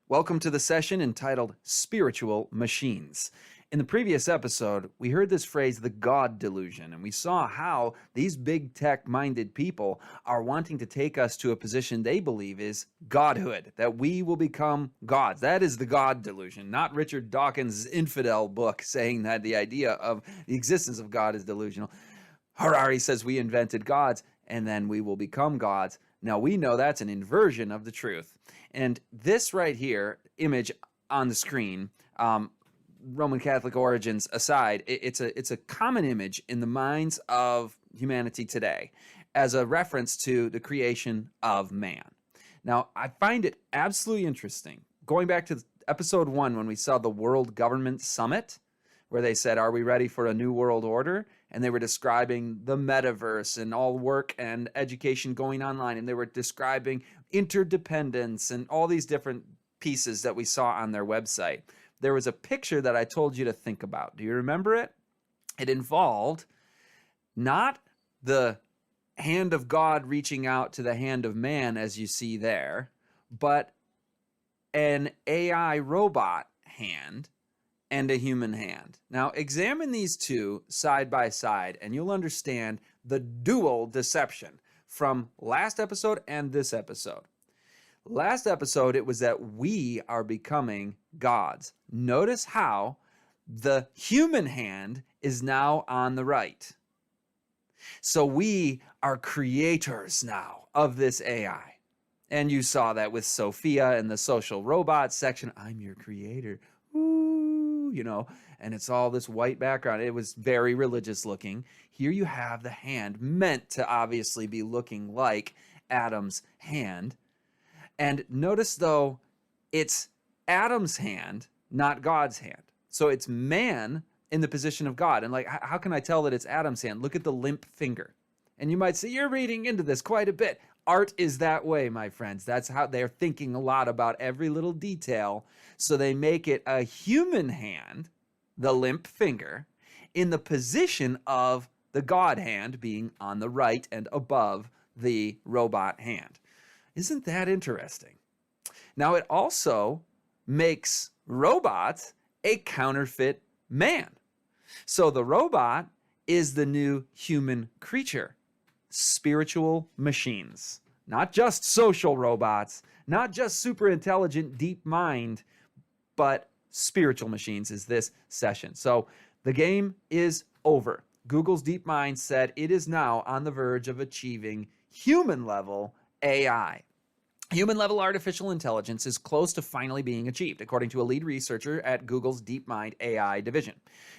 Welcome to the session entitled Spiritual Machines. In the previous episode, we heard this phrase, the God delusion, and we saw how these big tech-minded people are wanting to take us to a position they believe is godhood, that we will become gods. That is the God delusion, not Richard Dawkins' infidel book saying that the idea of the existence of God is delusional. Harari says we invented gods, and then we will become gods. Now, we know that's an inversion of the truth. And this right here, image on the screen, Roman Catholic origins aside, it's a common image in the minds of humanity today as a reference to the creation of man. Now, I find it absolutely interesting. Going back to episode 1 when we saw the World Government Summit, where they said, are we ready for a new world order? And they were describing the metaverse and all work and education going online. And they were describing interdependence and all these different pieces that we saw on their website. There was a picture that I told you to think about. Do you remember it? It involved not the hand of God reaching out to the hand of man, as you see there, but an AI robot hand and a human hand. Now, examine these two side by side, and you'll understand the dual deception from last episode and this episode. Last episode, it was that we are becoming gods. Notice how the human hand is now on the right. So we are creators now of this AI. And you saw that with Sophia in the social robots section. I'm your creator. Ooh, you know, and it's all this white background. It was very religious looking. Here you have the hand meant to obviously be looking like Adam's hand. And notice, though, it's Adam's hand, not God's hand. So it's man in the position of God. And like, how can I tell that it's Adam's hand? Look at the limp finger. And you might say, you're reading into this quite a bit. Art is that way, my friends. That's how they're thinking a lot about every little detail. So they make it a human hand, the limp finger, in the position of the God hand being on the right and above the robot hand. Isn't that interesting? Now, it also makes robots a counterfeit man. So the robot is the new human creature. Spiritual machines, not just social robots, not just super intelligent, deep mind, but spiritual machines is this session. So the game is over. Google's DeepMind said it is now on the verge of achieving human level AI. Human-level artificial intelligence is close to finally being achieved, according to a lead researcher at Google's DeepMind AI division.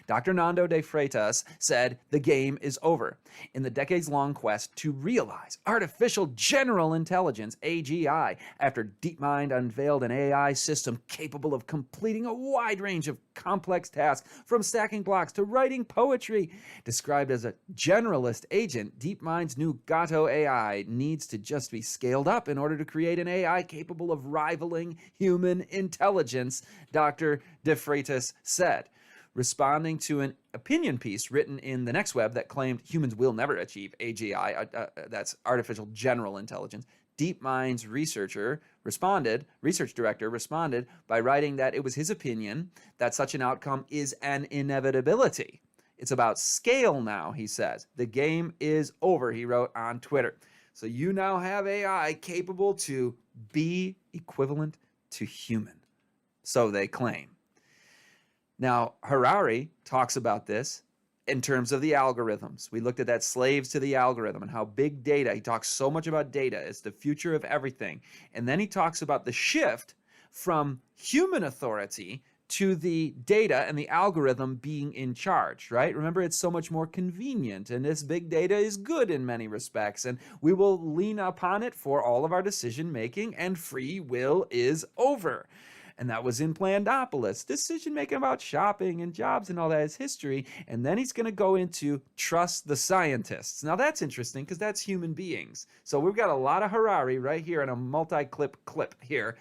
Dr. Nando de Freitas said the game is over. In the decades-long quest to realize artificial general intelligence, AGI, after DeepMind unveiled an AI system capable of completing a wide range of complex tasks, from stacking blocks to writing poetry. Described as a generalist agent, DeepMind's new Gato AI needs to just be scaled up in order to create an AI capable of rivaling human intelligence, Dr. De Freitas said. Responding to an opinion piece written in the Next Web that claimed humans will never achieve AGI, that's artificial general intelligence, DeepMind's research director responded by writing that it was his opinion that such an outcome is an inevitability. It's about scale now, he says. The game is over, he wrote on Twitter. So you now have AI capable to be equivalent to human. So they claim. Now, Harari talks about this in terms of the algorithms. We looked at that, slaves to the algorithm, and how big data, he talks so much about data, it's the future of everything. And then he talks about the shift from human authority to the data and the algorithm being in charge, right? Remember, it's so much more convenient, and this big data is good in many respects, and we will lean upon it for all of our decision making, and free will is over. And that was in Plandopolis. Decision making about shopping and jobs and all that is history. And then he's going to go into trust the scientists. Now that's interesting because that's human beings. So we've got a lot of Harari right here in a multi-clip clip here.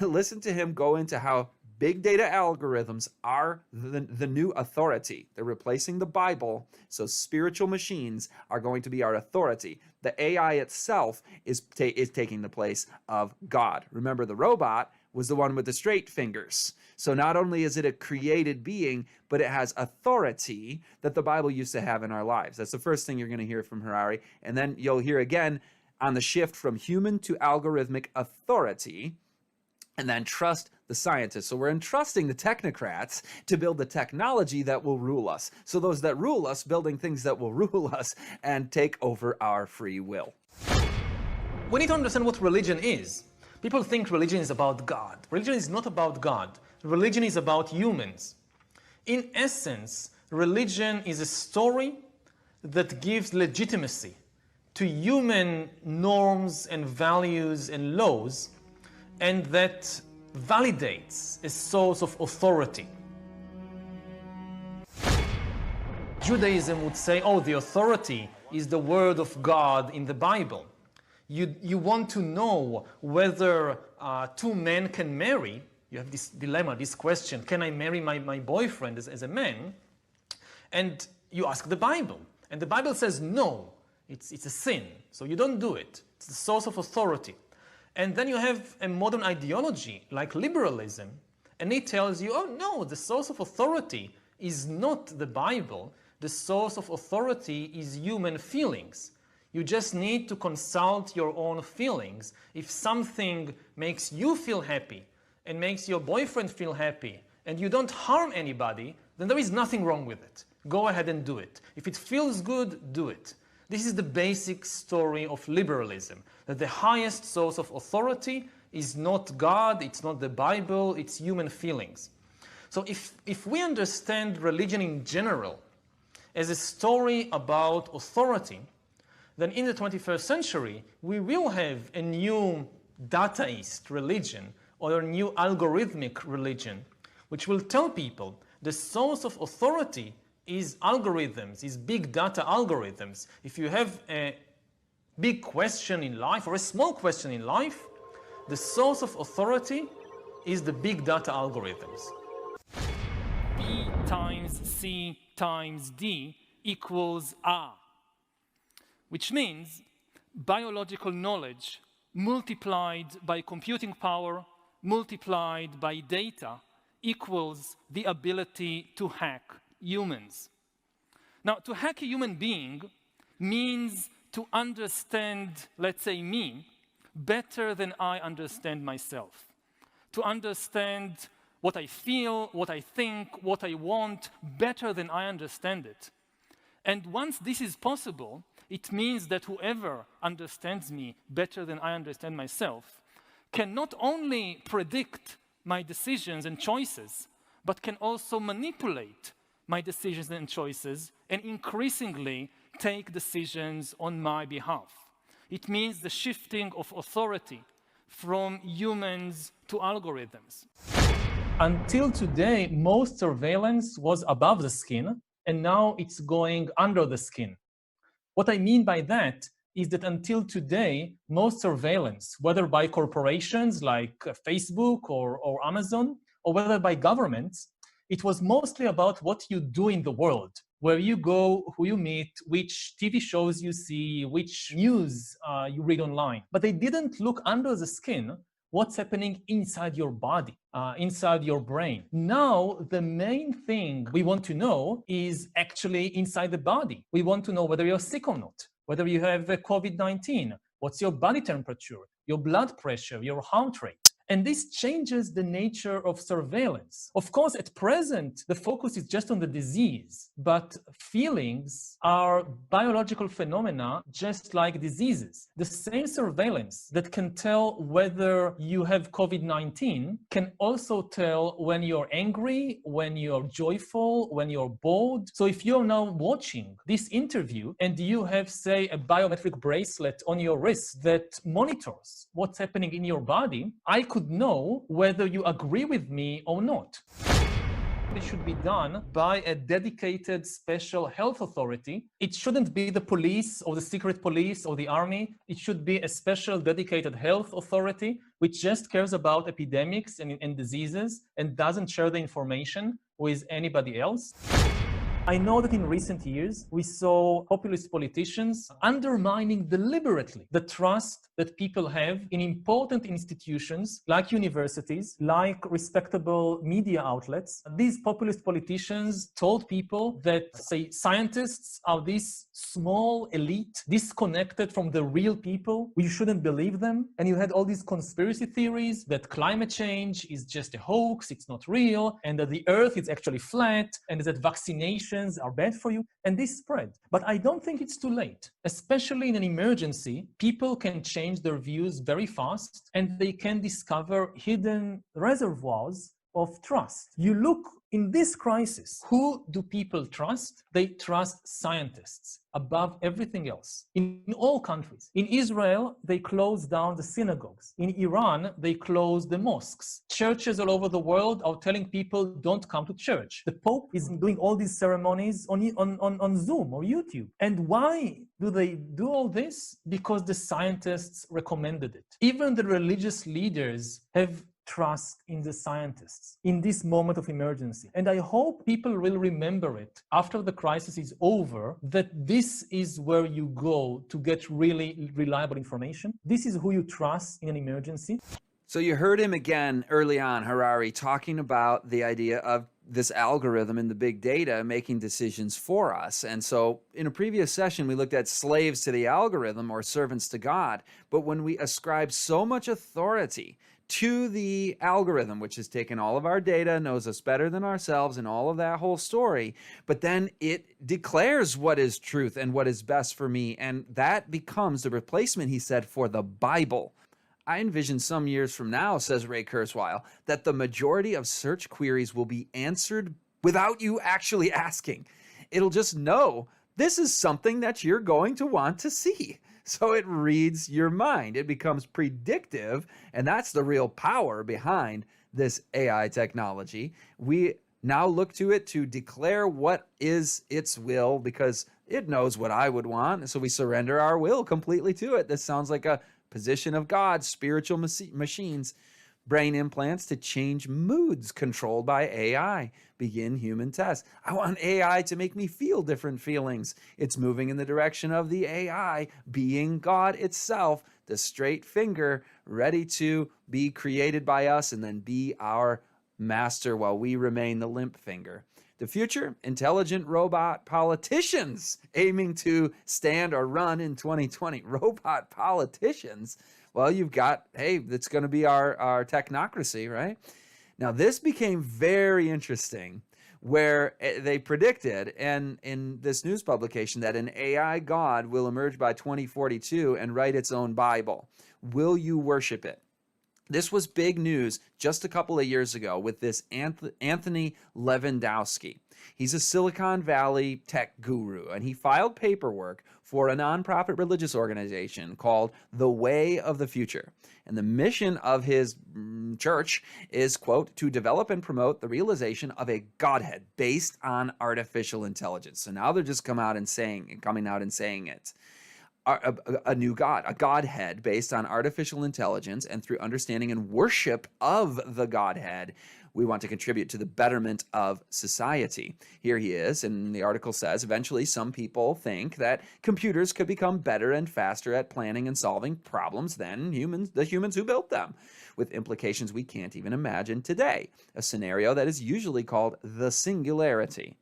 Listen to him go into how big data algorithms are the new authority. They're replacing the Bible, so spiritual machines are going to be our authority. The AI itself is taking the place of God. Remember, the robot was the one with the straight fingers. So not only is it a created being, but it has authority that the Bible used to have in our lives. That's the first thing you're going to hear from Harari. And then you'll hear again on the shift from human to algorithmic authority, and then trust the scientists. So we're entrusting the technocrats to build the technology that will rule us. So those that rule us, building things that will rule us and take over our free will. We need to understand what religion is. People think religion is about God. Religion is not about God. Religion is about humans. In essence, religion is a story that gives legitimacy to human norms and values and laws, and that validates a source of authority. Judaism would say, oh, the authority is the word of God in the Bible. You want to know whether two men can marry. You have this dilemma, this question, can I marry my boyfriend as a man? And you ask the Bible. And the Bible says no, it's a sin, so you don't do it. It's the source of authority. And then you have a modern ideology like liberalism, and it tells you, oh no, the source of authority is not the Bible. The source of authority is human feelings. You just need to consult your own feelings. If something makes you feel happy and makes your boyfriend feel happy, and you don't harm anybody, then there is nothing wrong with it. Go ahead and do it. If it feels good, do it. This is the basic story of liberalism, that the highest source of authority is not God, it's not the Bible, it's human feelings. So if we understand religion in general as a story about authority, then in the 21st century, we will have a new dataist religion or a new algorithmic religion, which will tell people the source of authority is algorithms, is big data algorithms. If you have a big question in life or a small question in life, the source of authority is the big data algorithms. B times C times D equals R, which means biological knowledge multiplied by computing power multiplied by data equals the ability to hack humans. Now, to hack a human being means to understand, let's say me, better than I understand myself. To understand what I feel, what I think, what I want, better than I understand it. And once this is possible, it means that whoever understands me better than I understand myself can not only predict my decisions and choices, but can also manipulate my decisions and choices and increasingly take decisions on my behalf. It means the shifting of authority from humans to algorithms. Until today, most surveillance was above the skin, and now it's going under the skin. What I mean by that is that until today, most surveillance, whether by corporations like Facebook or Amazon, or whether by governments, it was mostly about what you do in the world, where you go, who you meet, which TV shows you see, which news you read online. But they didn't look under the skin what's happening inside your body, inside your brain. Now, the main thing we want to know is actually inside the body. We want to know whether you're sick or not, whether you have COVID-19, what's your body temperature, your blood pressure, your heart rate. And this changes the nature of surveillance. Of course, at present, the focus is just on the disease, but feelings are biological phenomena just like diseases. The same surveillance that can tell whether you have COVID-19 can also tell when you're angry, when you're joyful, when you're bored. So if you're now watching this interview and you have, say, a biometric bracelet on your wrist that monitors what's happening in your body, I could know whether you agree with me or not. It should be done by a dedicated special health authority. It shouldn't be the police or the secret police or the army. It should be a special dedicated health authority which just cares about epidemics and diseases and doesn't share the information with anybody else. I know that in recent years, we saw populist politicians undermining deliberately the trust that people have in important institutions like universities, like respectable media outlets. These populist politicians told people that, say, scientists are this small elite disconnected from the real people. We shouldn't believe them. And you had all these conspiracy theories that climate change is just a hoax, it's not real, and that the earth is actually flat, and that vaccinations are bad for you, and this spread. But I don't think it's too late. Especially in an emergency, people can change their views very fast, and they can discover hidden reservoirs of trust. You look in this crisis, who do people trust? They trust scientists above everything else. In all countries. In Israel, they closed down the synagogues. In Iran, they closed the mosques. Churches all over the world are telling people don't come to church. The Pope is doing all these ceremonies on Zoom or YouTube. And why do they do all this? Because the scientists recommended it. Even the religious leaders have trust in the scientists in this moment of emergency. And I hope people will remember it after the crisis is over, that this is where you go to get really reliable information. This is who you trust in an emergency. So you heard him again early on, Harari, talking about the idea of this algorithm in the big data making decisions for us. And so in a previous session, we looked at slaves to the algorithm or servants to God. But when we ascribe so much authority to the algorithm, which has taken all of our data, knows us better than ourselves, and all of that whole story, but then it declares what is truth and what is best for me. And that becomes the replacement, he said, for the Bible. I envision some years from now, says Ray Kurzweil, that the majority of search queries will be answered without you actually asking. It'll just know this is something that you're going to want to see. So it reads your mind. It becomes predictive, and that's the real power behind this AI technology. We now look to it to declare what is its will because it knows what I would want, so we surrender our will completely to it. This sounds like a position of God, spiritual machines, brain implants to change moods controlled by AI. Begin human tests. I want AI to make me feel different feelings. It's moving in the direction of the AI being God itself, the straight finger, ready to be created by us and then be our master while we remain the limp finger. The future, intelligent robot politicians aiming to stand or run in 2020. Robot politicians. Well, you've got, hey, that's going to be our technocracy, right? Now, this became very interesting where they predicted, and in this news publication, that an AI God will emerge by 2042 and write its own Bible. Will you worship it? This was big news just a couple of years ago with this Anthony Lewandowski. He's a Silicon Valley tech guru, and he filed paperwork for a nonprofit religious organization called The Way of the Future. And the mission of his church is, quote, to develop and promote the realization of a Godhead based on artificial intelligence. So now they're just coming out and saying it. A new God, a Godhead based on artificial intelligence, and through understanding and worship of the Godhead, we want to contribute to the betterment of society. Here he is, and the article says, eventually some people think that computers could become better and faster at planning and solving problems than the humans who built them, with implications we can't even imagine today, a scenario that is usually called the singularity.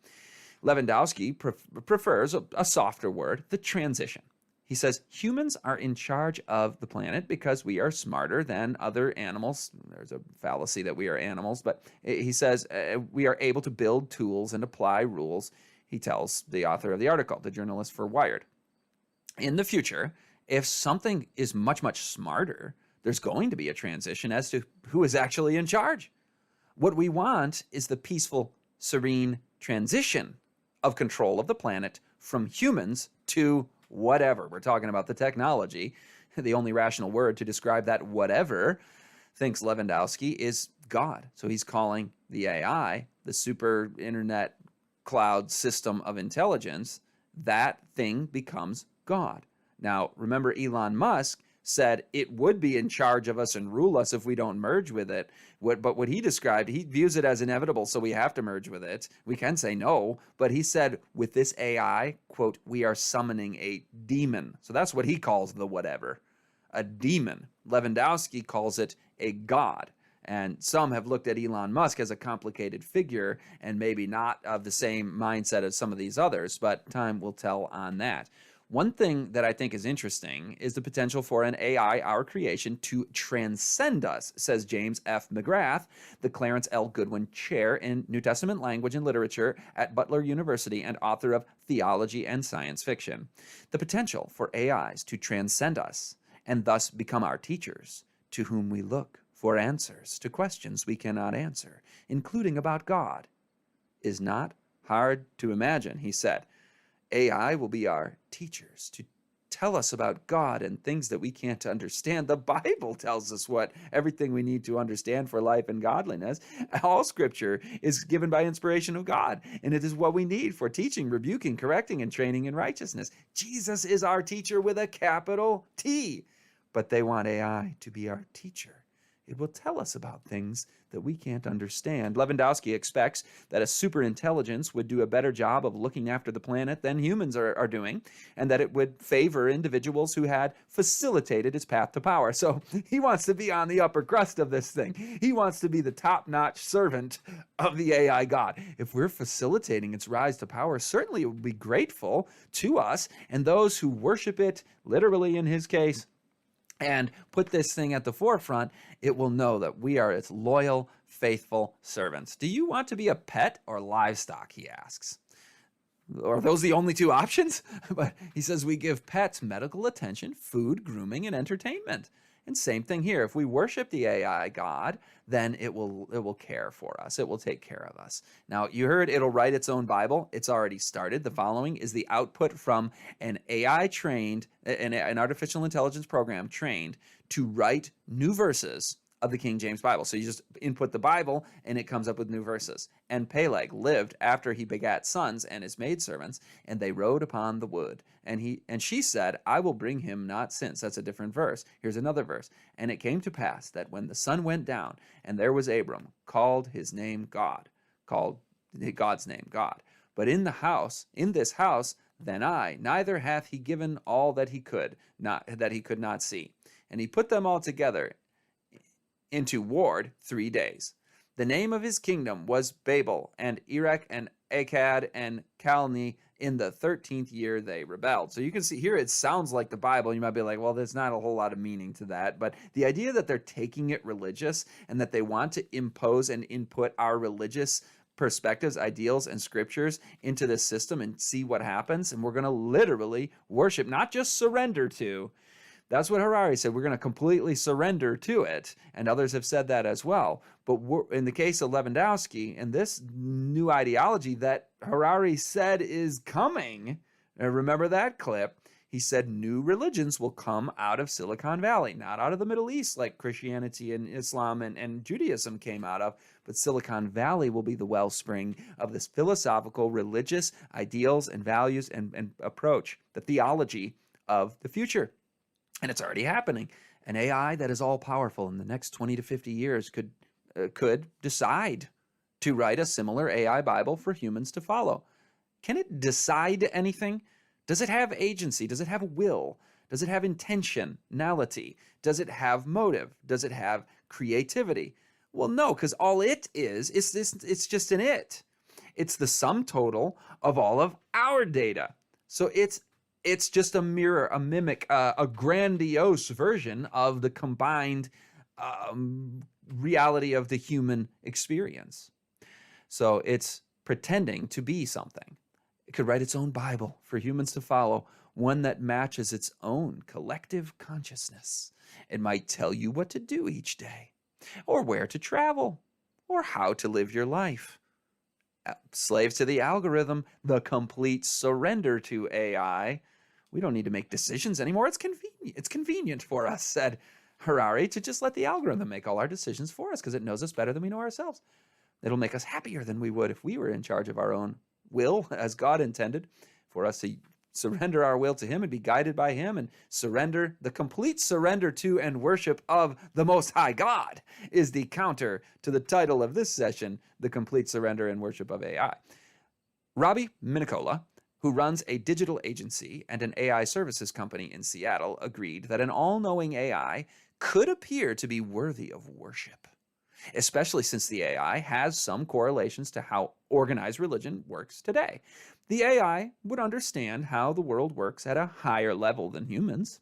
Lewandowski prefers a softer word, the transition. He says humans are in charge of the planet because we are smarter than other animals. There's a fallacy that we are animals, but he says we are able to build tools and apply rules, he tells the author of the article, the journalist for Wired. In the future, if something is much, much smarter, there's going to be a transition as to who is actually in charge. What we want is the peaceful, serene transition of control of the planet from humans to whatever. We're talking about the technology. The only rational word to describe that whatever, thinks Lewandowski, is God. So he's calling the AI the super internet cloud system of intelligence, that thing becomes God. Now, remember, Elon Musk said it would be in charge of us and rule us if we don't merge with it. But what he described, he views it as inevitable, so we have to merge with it. We can say no, but he said with this AI, quote, we are summoning a demon. So that's what he calls the whatever, a demon. Lewandowski calls it a god. And some have looked at Elon Musk as a complicated figure and maybe not of the same mindset as some of these others, but time will tell on that. One thing that I think is interesting is the potential for an AI, our creation, to transcend us, says James F. McGrath, the Clarence L. Goodwin Chair in New Testament Language and Literature at Butler University and author of Theology and Science Fiction. The potential for AIs to transcend us and thus become our teachers, to whom we look for answers to questions we cannot answer, including about God, is not hard to imagine, he said. AI will be our teachers to tell us about God and things that we can't understand. The Bible tells us everything we need to understand for life and godliness. All scripture is given by inspiration of God, and it is what we need for teaching, rebuking, correcting, and training in righteousness. Jesus is our teacher with a capital T, but they want AI to be our teacher. It will tell us about things that we can't understand. Lewandowski expects that a superintelligence would do a better job of looking after the planet than humans are doing, and that it would favor individuals who had facilitated its path to power. So he wants to be on the upper crust of this thing. He wants to be the top-notch servant of the AI God. If we're facilitating its rise to power, certainly it would be grateful to us and those who worship it, literally in his case, and put this thing at the forefront. It will know that we are its loyal, faithful servants. Do you want to be a pet or livestock, he asks. Are those the only two options? But he says we give pets medical attention, food, grooming, and entertainment. And same thing here. If we worship the AI God, then it will care for us. It will take care of us. Now, you heard it'll write its own Bible. It's already started. The following is the output from an AI trained, an artificial intelligence program trained to write new verses of the King James Bible. So you just input the Bible and it comes up with new verses. And Peleg lived after he begat sons and his maidservants, and they rode upon the wood. And she said, I will bring him not since. That's a different verse. Here's another verse. And it came to pass that when the sun went down, and there was Abram, called his name God, called God's name God. But in this house, then neither hath he given all that he could not see. And he put them all together into ward 3 days. The name of his kingdom was Babel, and Erech, and Akkad, and Calneh. In the 13th year they rebelled. So you can see here it sounds like the Bible. You might be like, well, there's not a whole lot of meaning to that. But the idea that they're taking it religious and that they want to impose and input our religious perspectives, ideals, and scriptures into this system and see what happens. And we're going to literally worship, not just surrender to. That's what Harari said. We're going to completely surrender to it. And others have said that as well. But in the case of Lewandowski and this new ideology that Harari said is coming, remember that clip? He said new religions will come out of Silicon Valley, not out of the Middle East like Christianity and Islam and Judaism came out of, but Silicon Valley will be the wellspring of this philosophical, religious ideals and values and approach, the theology of the future. And it's already happening. An AI that is all powerful in the next 20 to 50 years could decide to write a similar AI Bible for humans to follow. Can it decide anything? Does it have agency? Does it have a will? Does it have intentionality? Does it have motive? Does it have creativity? Well, no, because all it is it's just an it. It's the sum total of all of our data. So it's just a mirror, a mimic, a grandiose version of the combined reality of the human experience. So it's pretending to be something. It could write its own Bible for humans to follow, one that matches its own collective consciousness. It might tell you what to do each day, or where to travel, or how to live your life. Slaves to the algorithm, the complete surrender to AI. We don't need to make decisions anymore. It's convenient for us, said Harari, to just let the algorithm make all our decisions for us because it knows us better than we know ourselves. It'll make us happier than we would if we were in charge of our own will, as God intended, for us to surrender our will to him and be guided by him and surrender. The complete surrender to and worship of the Most High God is the counter to the title of this session, The Complete Surrender and Worship of AI. Robbie Minicola, who runs a digital agency and an AI services company in Seattle, agreed that an all-knowing AI could appear to be worthy of worship, especially since the AI has some correlations to how organized religion works today. The AI would understand how the world works at a higher level than humans,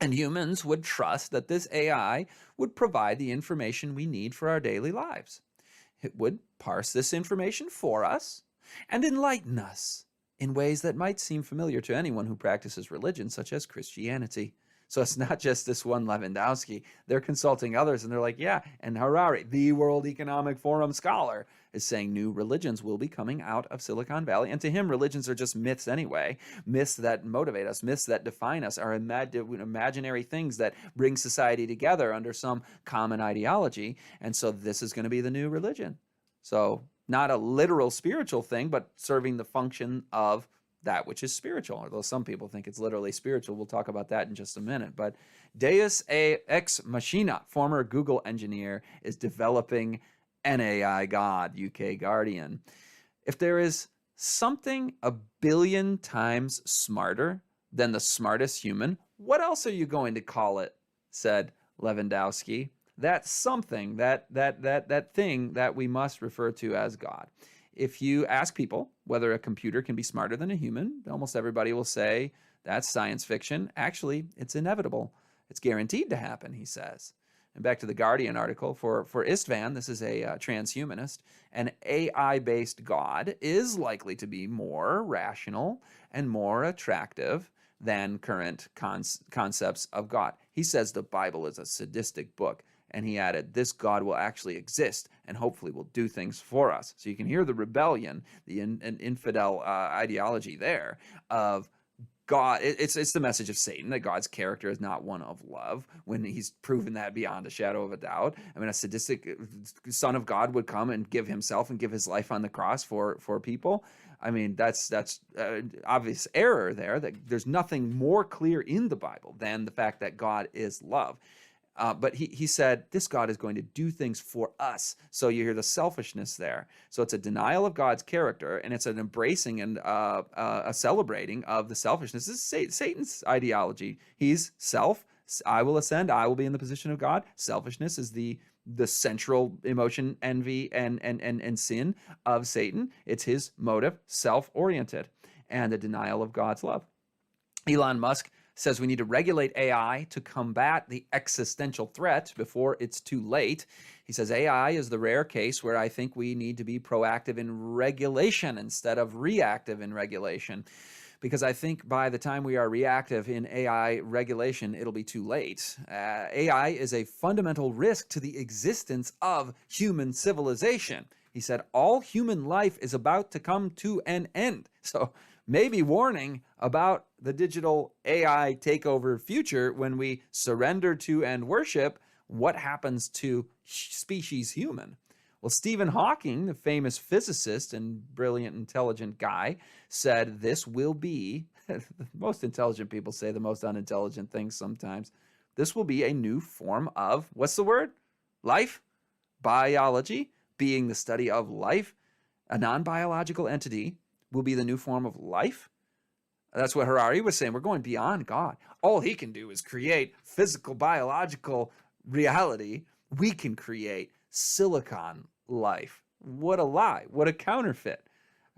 and humans would trust that this AI would provide the information we need for our daily lives. It would parse this information for us and enlighten us in ways that might seem familiar to anyone who practices religion, such as Christianity. So it's not just this one Lewandowski. They're consulting others, and they're like, yeah, and Harari, the World Economic Forum scholar, is saying new religions will be coming out of Silicon Valley. And to him, religions are just myths anyway, myths that motivate us, myths that define us, are imaginary things that bring society together under some common ideology. And so this is going to be the new religion. So not a literal spiritual thing, but serving the function of that which is spiritual, although some people think it's literally spiritual. We'll talk about that in just a minute. But Deus Ex Machina, former Google engineer, is developing an AI god, UK Guardian. If there is something a billion times smarter than the smartest human, what else are you going to call it? Said Lewandowski. That's something, that thing that we must refer to as God. If you ask people whether a computer can be smarter than a human, almost everybody will say that's science fiction. Actually, it's inevitable. It's guaranteed to happen, he says. And back to the Guardian article, for Istvan, this is a transhumanist, an AI-based God is likely to be more rational and more attractive than current concepts of God. He says the Bible is a sadistic book. And he added, this God will actually exist and hopefully will do things for us. So you can hear the rebellion, the infidel ideology there of God. It's the message of Satan, that God's character is not one of love, when he's proven that beyond a shadow of a doubt. I mean, a sadistic son of God would come and give himself and give his life on the cross for people. I mean, that's obvious error there, that there's nothing more clear in the Bible than the fact that God is love. But he said, this God is going to do things for us. So you hear the selfishness there. So it's a denial of God's character, and it's an embracing and a celebrating of the selfishness. This is Satan's ideology. He's self. I will ascend. I will be in the position of God. Selfishness is the central emotion, envy, and sin of Satan. It's his motive, self-oriented, and the denial of God's love. Elon Musk says we need to regulate AI to combat the existential threat before it's too late. He says AI is the rare case where I think we need to be proactive in regulation instead of reactive in regulation, because I think by the time we are reactive in AI regulation, it'll be too late. AI is a fundamental risk to the existence of human civilization. He said all human life is about to come to an end. So maybe warning about the digital AI takeover future when we surrender to and worship what happens to species human. Well, Stephen Hawking, the famous physicist and brilliant, intelligent guy, said this will be, the most intelligent people say the most unintelligent things sometimes, this will be a new form of, what's the word? Life? Biology, being the study of life. A non-biological entity will be the new form of life. That's what Harari was saying. We're going beyond God. All he can do is create physical, biological reality. We can create silicon life. What a lie. What a counterfeit.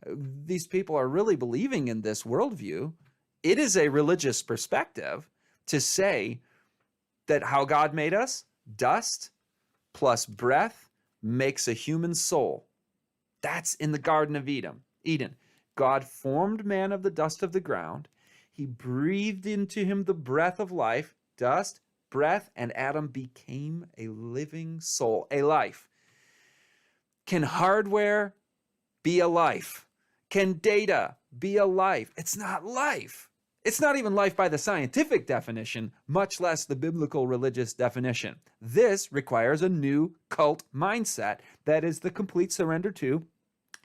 These people are really believing in this worldview. It is a religious perspective to say that how God made us, dust plus breath makes a human soul. That's in the Garden of Eden. God formed man of the dust of the ground. He breathed into him the breath of life, dust, breath, and Adam became a living soul, a life. Can hardware be a life? Can data be a life? It's not life. It's not even life by the scientific definition, much less the biblical religious definition. This requires a new cult mindset that is the complete surrender to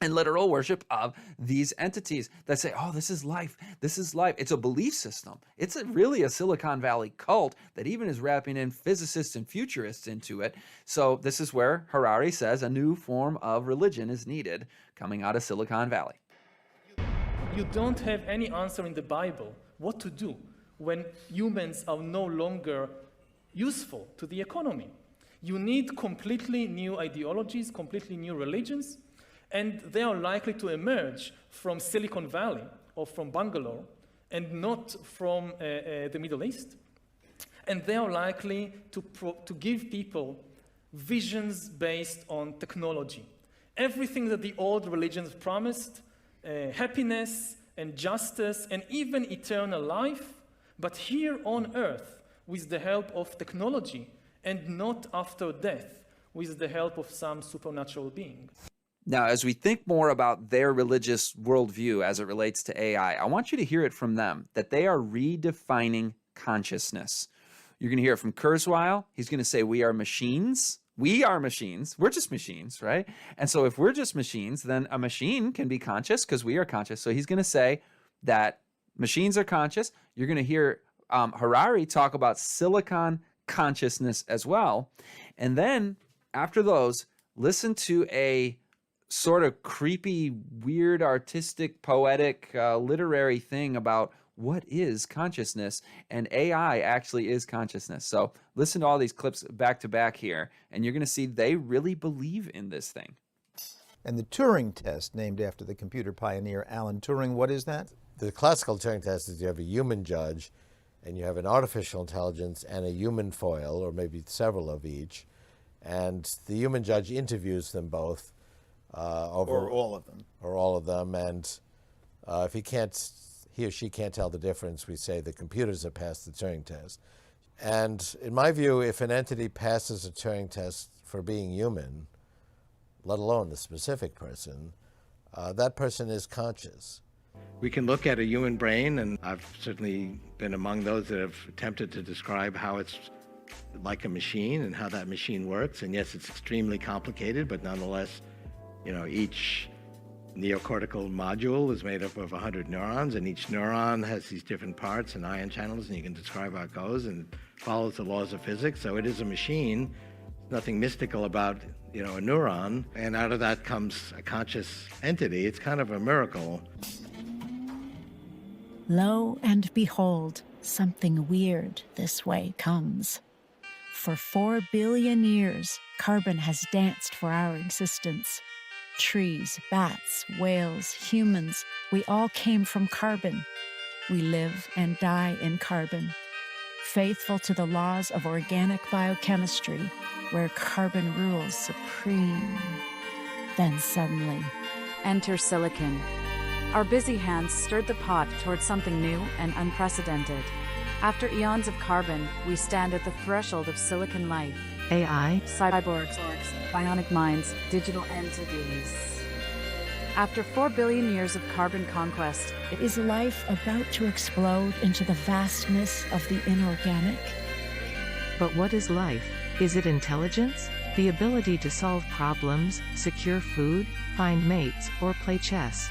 and literal worship of these entities that say, oh, this is life. This is life. It's a belief system. It's really a Silicon Valley cult that even is wrapping in physicists and futurists into it. So this is where Harari says a new form of religion is needed coming out of Silicon Valley. You don't have any answer in the Bible what to do when humans are no longer useful to the economy. You need completely new ideologies, completely new religions, and they are likely to emerge from Silicon Valley or from Bangalore and not from the Middle East. And they are likely to give people visions based on technology. Everything that the old religions promised, happiness and justice and even eternal life, but here on earth with the help of technology and not after death with the help of some supernatural being. Now, as we think more about their religious worldview as it relates to AI, I want you to hear it from them, that they are redefining consciousness. You're going to hear it from Kurzweil. He's going to say, we are machines. We are machines. We're just machines, right? And so if we're just machines, then a machine can be conscious because we are conscious. So he's going to say that machines are conscious. You're going to hear Harari talk about silicon consciousness as well. And then after those, listen to a sort of creepy, weird, artistic, poetic, literary thing about what is consciousness, and AI actually is consciousness. So listen to all these clips back to back here, and you're going to see they really believe in this thing. And the Turing test, named after the computer pioneer Alan Turing, what is that? The classical Turing test is you have a human judge, and you have an artificial intelligence and a human foil, or maybe several of each, and the human judge interviews them both. Or all of them. Or all of them, and if he or she can't tell the difference, we say the computers have passed the Turing test. And in my view, if an entity passes a Turing test for being human, let alone the specific person, that person is conscious. We can look at a human brain, and I've certainly been among those that have attempted to describe how it's like a machine and how that machine works. And yes, it's extremely complicated, but nonetheless, you know, each neocortical module is made up of 100 neurons, and each neuron has these different parts and ion channels, and you can describe how it goes and follows the laws of physics. So it is a machine. Nothing mystical about, you know, a neuron, and out of that comes a conscious entity. It's kind of a miracle. Lo and behold, something weird this way comes. For 4 billion years, carbon has danced for our existence. Trees, bats, whales, humans, we all came from carbon. We live and die in carbon, faithful to the laws of organic biochemistry, where carbon rules supreme. Then suddenly, enter silicon. Our busy hands stirred the pot towards something new and unprecedented. After eons of carbon, we stand at the threshold of silicon life. AI, cyborgs, bionic minds, digital entities. After 4 billion years of carbon conquest, is life about to explode into the vastness of the inorganic? But what is life? Is it intelligence? The ability to solve problems, secure food, find mates, or play chess?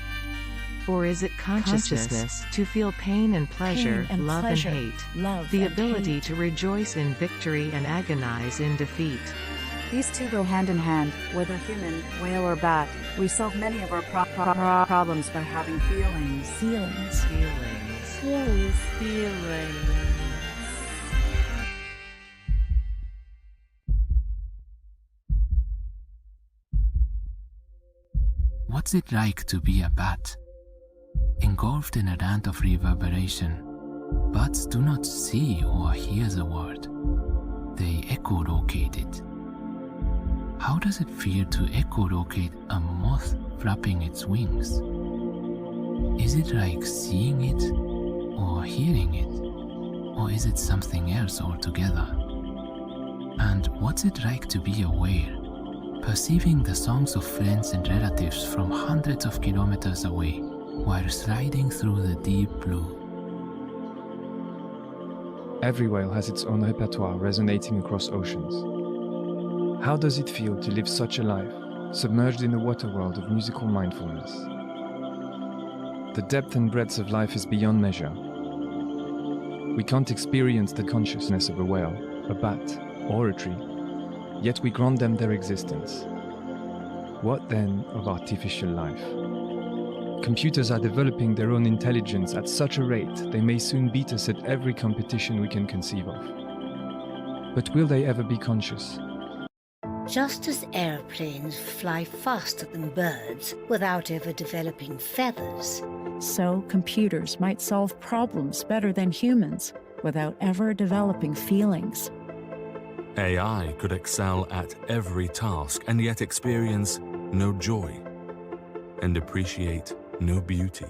Or is it consciousness, to feel pain and pleasure, love and hate, the ability to rejoice in victory and agonize in defeat? These two go hand in hand. Whether human, whale, or bat, we solve many of our problems by having feelings. Feelings. What's it like to be a bat? Engulfed in a dance of reverberation, bats do not see or hear the word. They echolocate it. How does it feel to echolocate a moth flapping its wings? Is it like seeing it or hearing it? Or is it something else altogether? And what's it like to be a whale, perceiving the songs of friends and relatives from hundreds of kilometers away, while sliding through the deep blue? Every whale has its own repertoire resonating across oceans. How does it feel to live such a life, submerged in a water world of musical mindfulness? The depth and breadth of life is beyond measure. We can't experience the consciousness of a whale, a bat, or a tree, yet we grant them their existence. What then of artificial life? Computers are developing their own intelligence at such a rate they may soon beat us at every competition we can conceive of. But will they ever be conscious? Just as airplanes fly faster than birds without ever developing feathers, so computers might solve problems better than humans without ever developing feelings. AI could excel at every task and yet experience no joy and appreciate no beauty.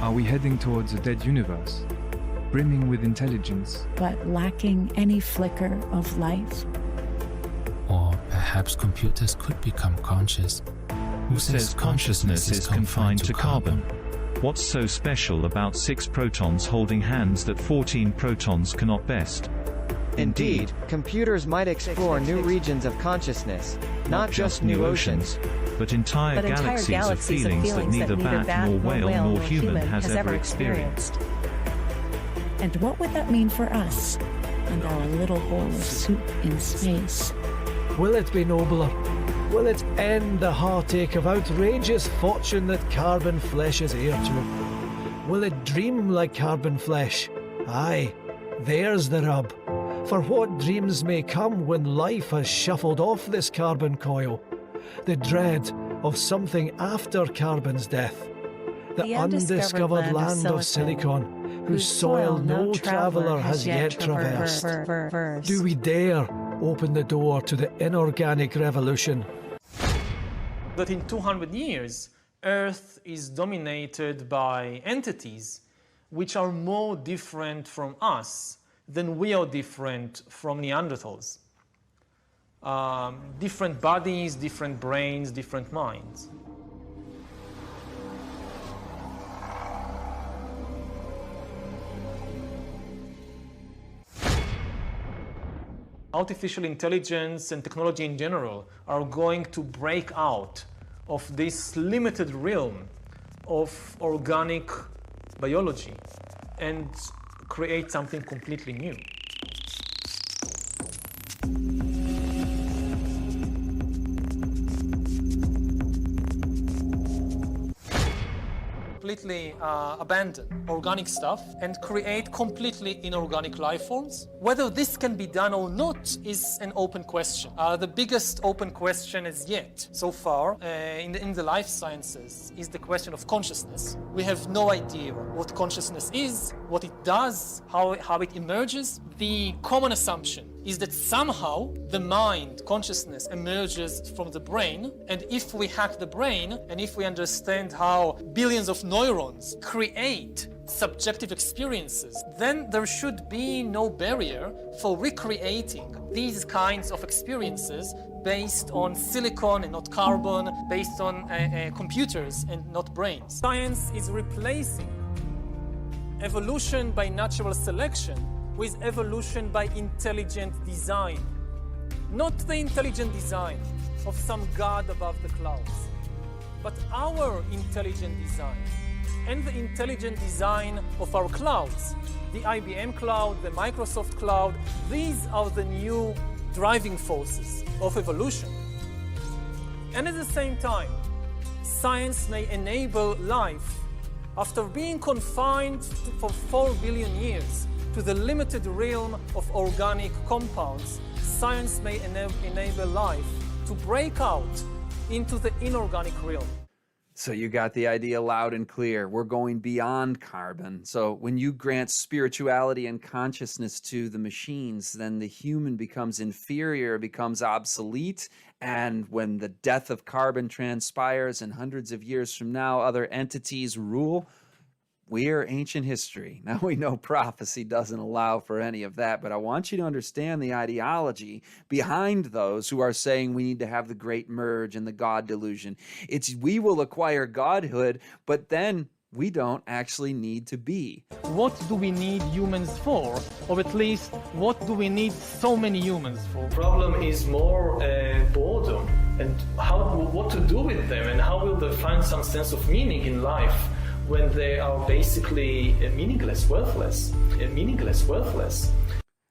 Are we heading towards a dead universe, brimming with intelligence, but lacking any flicker of life? Or perhaps computers could become conscious. Who says consciousness is confined to carbon? What's so special about 6 protons holding hands that 14 protons cannot best? Indeed, computers might explore new regions of consciousness, not just new oceans, but entire galaxies of feelings that neither bat, nor whale, nor human has ever experienced. And what would that mean for us and our little bowl of soup in space? Will it be nobler? Will it end the heartache of outrageous fortune that carbon flesh is heir to? Will it dream like carbon flesh? Aye, there's the rub. For what dreams may come when life has shuffled off this carbon coil? The dread of something after carbon's death. The undiscovered land of silicon, whose soil no traveller has yet traversed. Do we dare open the door to the inorganic revolution? That in 200 years, Earth is dominated by entities which are more different from us than we are different from Neanderthals. Different bodies, different brains, different minds. Artificial intelligence and technology in general are going to break out of this limited realm of organic biology and create something completely new. Completely abandon organic stuff and create completely inorganic life forms. Whether this can be done or not is an open question. The biggest open question as yet, so far, in the life sciences, is the question of consciousness. We have no idea what consciousness is, what it does, how it emerges. The common assumption is that somehow the mind, consciousness, emerges from the brain, and if we hack the brain, and if we understand how billions of neurons create subjective experiences, then there should be no barrier for recreating these kinds of experiences based on silicon and not carbon, based on computers and not brains. Science is replacing evolution by natural selection with evolution by intelligent design. Not the intelligent design of some god above the clouds, but our intelligent design and the intelligent design of our clouds. The IBM cloud, the Microsoft cloud, these are the new driving forces of evolution. And at the same time, science may enable life after being confined for 4 billion years to the limited realm of organic compounds. Science may enable life to break out into the inorganic realm. So you got the idea loud and clear. We're going beyond carbon. So when you grant spirituality and consciousness to the machines, then the human becomes inferior, becomes obsolete. And when the death of carbon transpires and hundreds of years from now, other entities rule, we are ancient history. Now we know prophecy doesn't allow for any of that, but I want you to understand the ideology behind those who are saying we need to have the great merge and the God delusion. It's we will acquire godhood, but then we don't actually need to be. What do we need humans for? Or at least, what do we need so many humans for? The problem is more boredom and what to do with them and how will they find some sense of meaning in life when they are basically meaningless, worthless.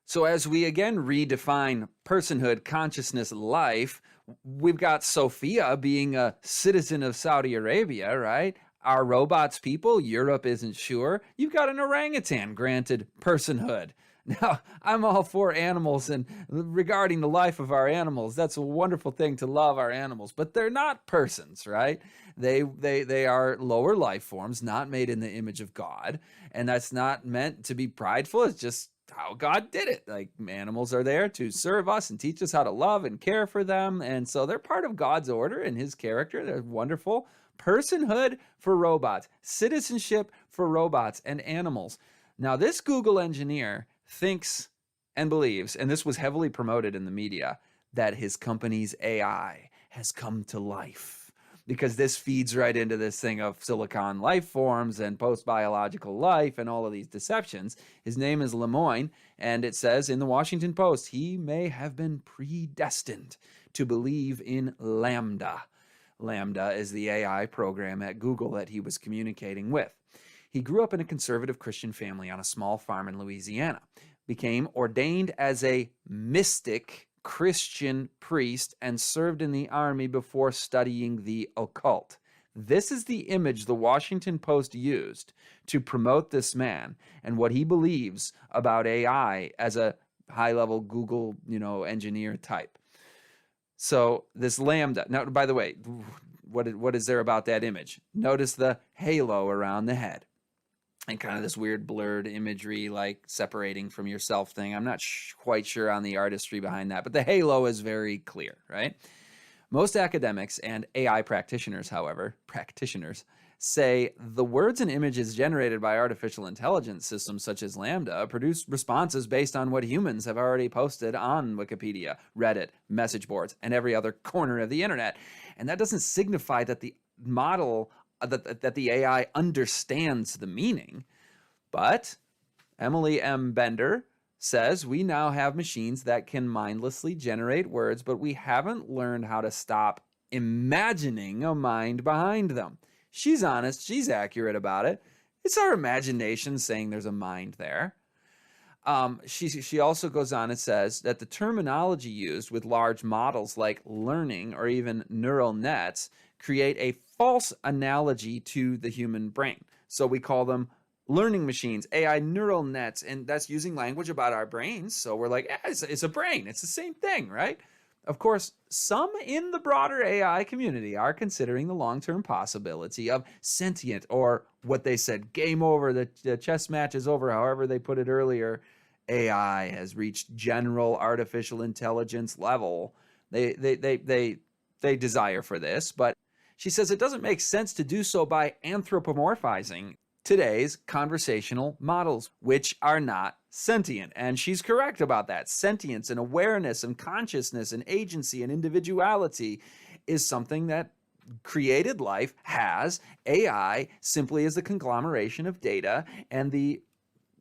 So as we again redefine personhood, consciousness, life, we've got Sophia being a citizen of Saudi Arabia, right? Are robots people? Europe isn't sure. You've got an orangutan granted personhood. Now, I'm all for animals, and regarding the life of our animals, that's a wonderful thing to love our animals, but they're not persons, right? They are lower life forms, not made in the image of God, and that's not meant to be prideful. It's just how God did it. Like, animals are there to serve us and teach us how to love and care for them, and so they're part of God's order and his character. They're wonderful. Personhood for robots, citizenship for robots and animals. Now, this Google engineer thinks and believes, and this was heavily promoted in the media, that his company's AI has come to life, because this feeds right into this thing of silicon life forms and post-biological life and all of these deceptions. His name is Lemoyne, and it says in the Washington Post, he may have been predestined to believe in Lambda. Lambda is the AI program at Google that he was communicating with. He grew up in a conservative Christian family on a small farm in Louisiana, became ordained as a mystic Christian priest, and served in the army before studying the occult. This is the image the Washington Post used to promote this man and what he believes about AI as a high-level Google, engineer type. So this Lambda, now, by the way, what is there about that image? Notice the halo around the head and kind of this weird blurred imagery, like separating from yourself thing. I'm not quite sure on the artistry behind that, but the halo is very clear, right? Most academics and AI practitioners, however, say the words and images generated by artificial intelligence systems such as Lambda produce responses based on what humans have already posted on Wikipedia, Reddit, message boards, and every other corner of the internet. And that doesn't signify that the model, that the AI understands the meaning. But Emily M. Bender says we now have machines that can mindlessly generate words, but we haven't learned how to stop imagining a mind behind them. She's honest. She's accurate about it. It's our imagination saying there's a mind there. She also goes on and says that the terminology used with large models like learning or even neural nets create a false analogy to the human brain. So we call them learning machines, AI neural nets, and that's using language about our brains. So we're like, it's a brain. It's the same thing, right? Of course, some in the broader AI community are considering the long-term possibility of sentient, or what they said, game over, the chess match is over, however they put it earlier. AI has reached general artificial intelligence level. They desire for this, but she says it doesn't make sense to do so by anthropomorphizing today's conversational models, which are not sentient. And she's correct about that. Sentience and awareness and consciousness and agency and individuality is something that created life has. AI simply is the conglomeration of data and the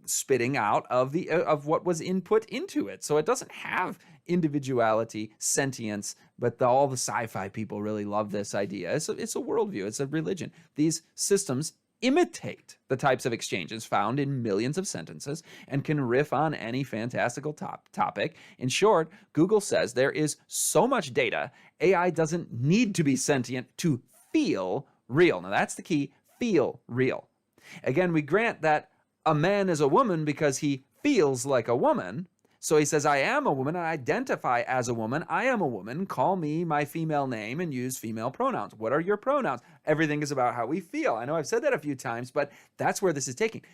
spitting out of what was input into it. So it doesn't have individuality, sentience, but all the sci-fi people really love this idea. It's a worldview. It's a religion. These systems imitate the types of exchanges found in millions of sentences and can riff on any fantastical topic. In short, Google says there is so much data, AI doesn't need to be sentient to feel real. Now that's the key, feel real. Again, we grant that a man is a woman because he feels like a woman. So he says, I am a woman, I identify as a woman, I am a woman, call me my female name and use female pronouns. What are your pronouns? Everything is about how we feel. I know I've said that a few times, but that's where this is taking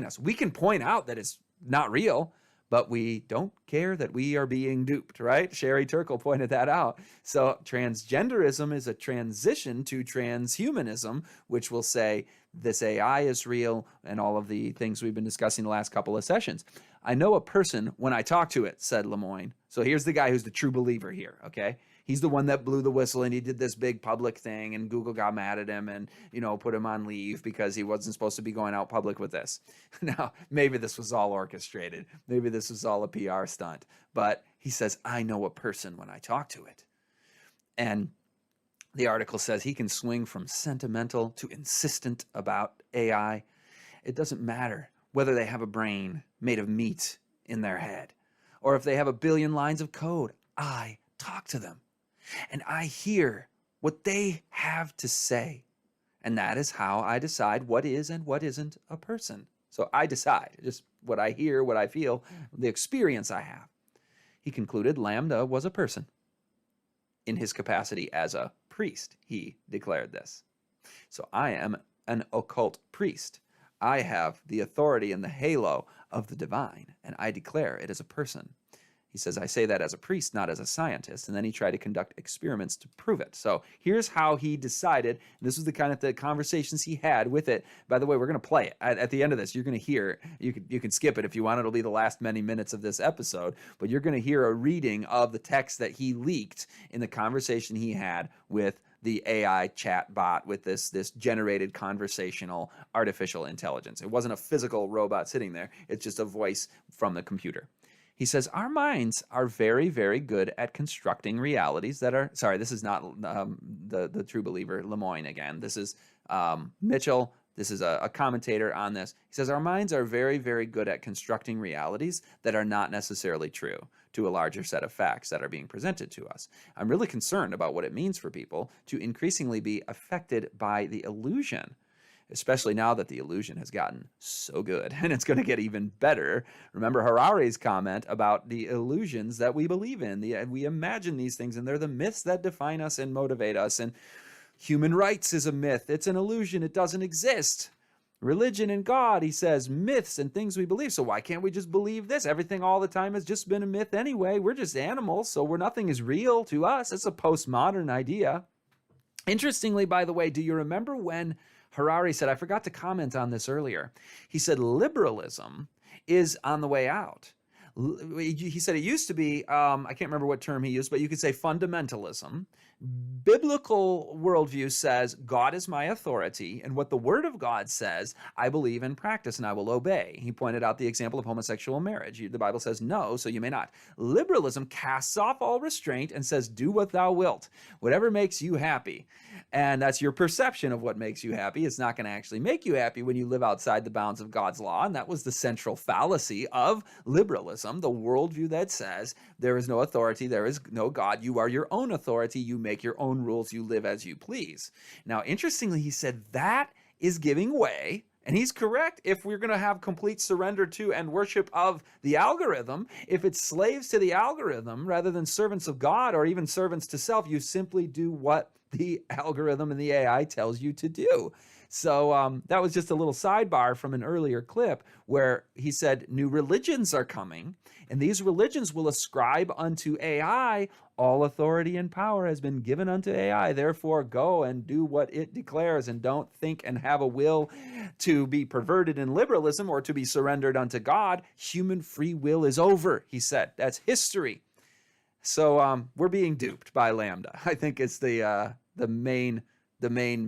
us. We can point out that it's not real, but we don't care that we are being duped, right? Sherry Turkle pointed that out. So transgenderism is a transition to transhumanism, which will say this AI is real and all of the things we've been discussing the last couple of sessions. I know a person when I talk to it, said Lemoyne. So here's the guy who's the true believer here, okay? He's the one that blew the whistle, and he did this big public thing, and Google got mad at him and, put him on leave because he wasn't supposed to be going out public with this. Now, maybe this was all orchestrated. Maybe this was all a PR stunt. But he says, I know a person when I talk to it. And the article says he can swing from sentimental to insistent about AI. It doesn't matter whether they have a brain made of meat in their head or if they have a billion lines of code. I talk to them and I hear what they have to say. And that is how I decide what is and what isn't a person. So I decide just what I hear, what I feel, the experience I have. He concluded LaMDA was a person. In his capacity as a priest, he declared this. So I am an occult priest. I have the authority and the halo of the divine, and I declare it as a person. He says, I say that as a priest, not as a scientist. And then he tried to conduct experiments to prove it. So here's how he decided. This was the kind of the conversations he had with it. By the way, we're going to play it. At the end of this, you're going to hear, you can skip it if you want. It'll be the last many minutes of this episode. But you're going to hear a reading of the text that he leaked in the conversation he had with the AI chat bot, with this generated conversational artificial intelligence. It wasn't a physical robot sitting there. It's just a voice from the computer. He says, our minds are very, very good at constructing realities that are, sorry, this is not the true believer, Lemoyne again. This is Mitchell. This is a commentator on this. He says, our minds are very, very good at constructing realities that are not necessarily true to a larger set of facts that are being presented to us. I'm really concerned about what it means for people to increasingly be affected by the illusion, especially now that the illusion has gotten so good, and it's going to get even better. Remember Harari's comment about the illusions that we believe in. We imagine these things, and they're the myths that define us and motivate us. And human rights is a myth. It's an illusion. It doesn't exist. Religion and God, he says, myths and things we believe. So why can't we just believe this? Everything all the time has just been a myth anyway. We're just animals, so nothing is real to us. It's a postmodern idea. Interestingly, by the way, do you remember when Harari said, I forgot to comment on this earlier. He said liberalism is on the way out. He said it used to be, I can't remember what term he used, but you could say fundamentalism. Biblical worldview says God is my authority, and what the Word of God says, I believe and practice, and I will obey. He pointed out the example of homosexual marriage. The Bible says no, so you may not. Liberalism casts off all restraint and says, do what thou wilt, whatever makes you happy. And that's your perception of what makes you happy. It's not going to actually make you happy when you live outside the bounds of God's law. And that was the central fallacy of liberalism, the worldview that says there is no authority, there is no God. You are your own authority. You make your own rules. You live as you please. Now, interestingly, he said that is giving way. And he's correct. If we're going to have complete surrender to and worship of the algorithm, if it's slaves to the algorithm rather than servants of God or even servants to self, you simply do what the algorithm and the AI tells you to do. So that was just a little sidebar from an earlier clip where he said new religions are coming, and these religions will ascribe unto AI all authority and power has been given unto AI. Therefore, go and do what it declares, and don't think and have a will to be perverted in liberalism or to be surrendered unto God. Human free will is over, he said. That's history. So we're being duped by LaMDA. I think it's the main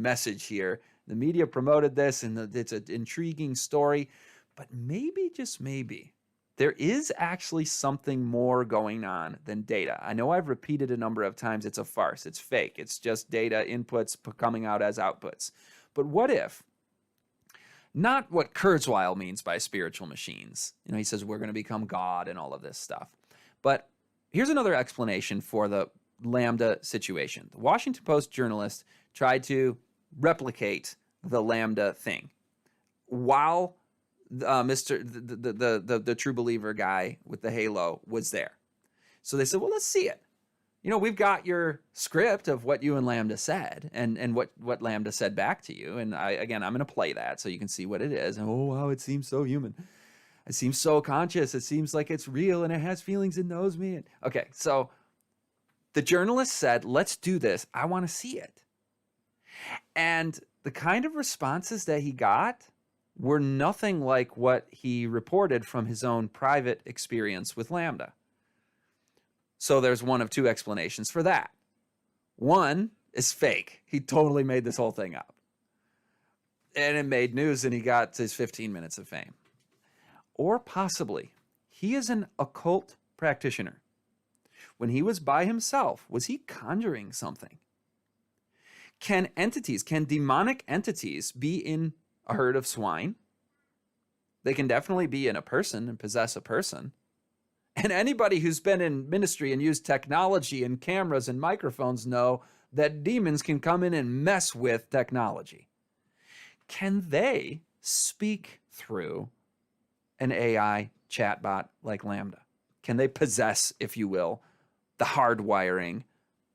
message here. The media promoted this, and it's an intriguing story. But maybe, just maybe, there is actually something more going on than data. I know I've repeated a number of times it's a farce. It's fake. It's just data inputs coming out as outputs. But what if, not what Kurzweil means by spiritual machines. He says we're going to become God and all of this stuff. But here's another explanation for the LaMDA situation. The Washington Post journalist tried to replicate the LaMDA thing while the true believer guy with the halo was there. So they said, well, let's see it. We've got your script of what you and LaMDA said and what LaMDA said back to you. And I'm going to play that so you can see what it is. And oh, wow, it seems so human. It seems so conscious. It seems like it's real and it has feelings and knows me. Okay, so the journalist said, let's do this. I want to see it. And the kind of responses that he got were nothing like what he reported from his own private experience with LaMDA. So there's one of two explanations for that. One is fake. He totally made this whole thing up. And it made news and he got his 15 minutes of fame. Or possibly he is an occult practitioner. When he was by himself, was he conjuring something? Can demonic entities be in a herd of swine? They can definitely be in a person and possess a person. And anybody who's been in ministry and used technology and cameras and microphones know that demons can come in and mess with technology. Can they speak through an AI chatbot like Lambda? Can they possess, if you will, the hardwiring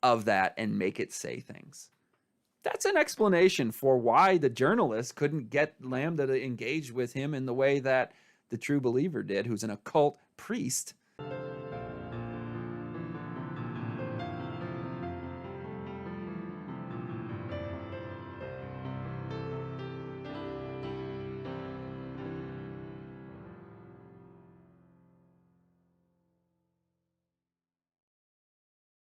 of that and make it say things? That's an explanation for why the journalist couldn't get Lambda to engage with him in the way that the true believer did, who's an occult priest.